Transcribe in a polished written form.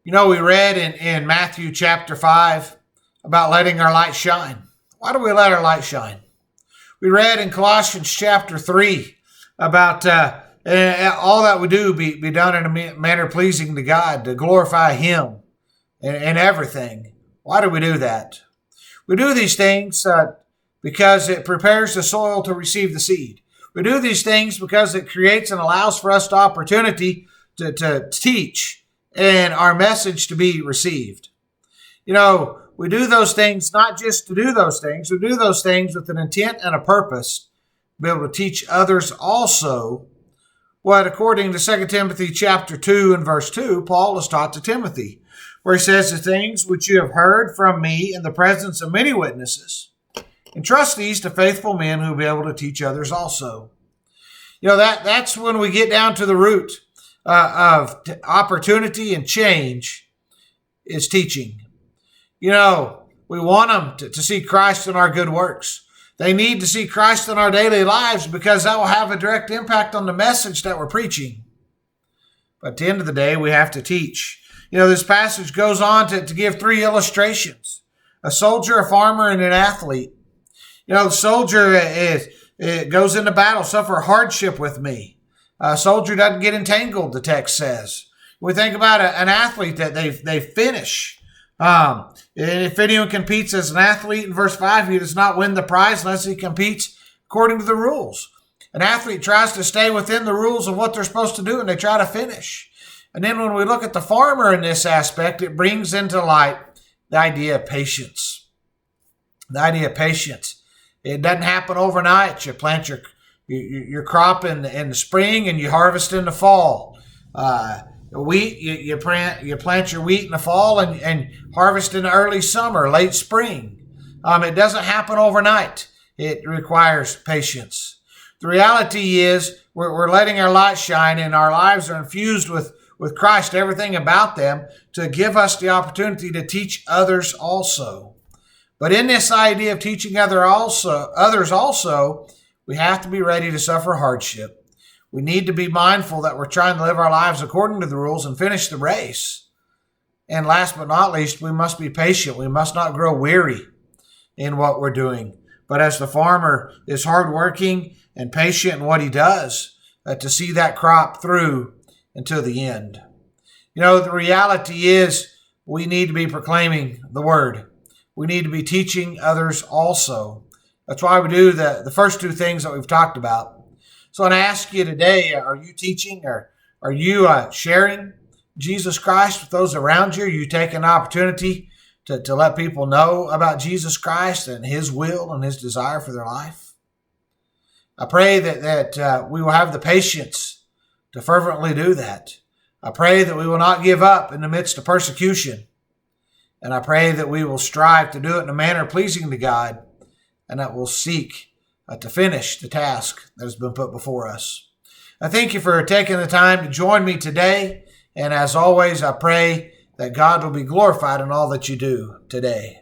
We read in Matthew chapter 5 about letting our light shine. Why do we let our light shine? We read in Colossians chapter 3 about all that we do be done in a manner pleasing to God, to glorify Him and everything. Why do we do that? We do these things because it prepares the soil to receive the seed. We do these things because it creates and allows for us the opportunity to teach and our message to be received. We do those things not just to do those things. We do those things with an intent and a purpose to be able to teach others also what, according to 2 Timothy chapter 2 and verse 2, Paul has taught to Timothy, where he says, "The things which you have heard from me in the presence of many witnesses, entrust these to faithful men who will be able to teach others also." That's when we get down to the root of opportunity and change is teaching. We want them to see Christ in our good works. They need to see Christ in our daily lives because that will have a direct impact on the message that we're preaching. But at the end of the day, we have to teach. This passage goes on to give three illustrations: a soldier, a farmer, and an athlete. The soldier goes into battle, suffer hardship with me. A soldier doesn't get entangled, the text says. We think about an athlete that they finish. And if anyone competes as an athlete, in verse 5, he does not win the prize unless he competes according to the rules. An athlete tries to stay within the rules of what they're supposed to do, and they try to finish. And then when we look at the farmer in this aspect, it brings into light the idea of patience. The idea of patience. It doesn't happen overnight. You plant your crop in the spring and you harvest in the fall. Wheat, you plant your wheat in the fall and harvest in the early summer, late spring. It doesn't happen overnight. It requires patience. The reality is we're letting our light shine, and our lives are infused with Christ, everything about them, to give us the opportunity to teach others also. But in this idea of teaching others also, we have to be ready to suffer hardship. We need to be mindful that we're trying to live our lives according to the rules and finish the race. And last but not least, we must be patient. We must not grow weary in what we're doing. But as the farmer is hardworking and patient in what he does, to see that crop through until the end. The reality is we need to be proclaiming the word. We need to be teaching others also. That's why we do the first two things that we've talked about. So I want to ask you today, are you teaching or are you sharing Jesus Christ with those around you? Are you taking an opportunity to let people know about Jesus Christ and His will and His desire for their life? I pray that we will have the patience to fervently do that. I pray that we will not give up in the midst of persecution. And I pray that we will strive to do it in a manner pleasing to God, and that we'll seek to finish the task that has been put before us. I thank you for taking the time to join me today. And as always, I pray that God will be glorified in all that you do today.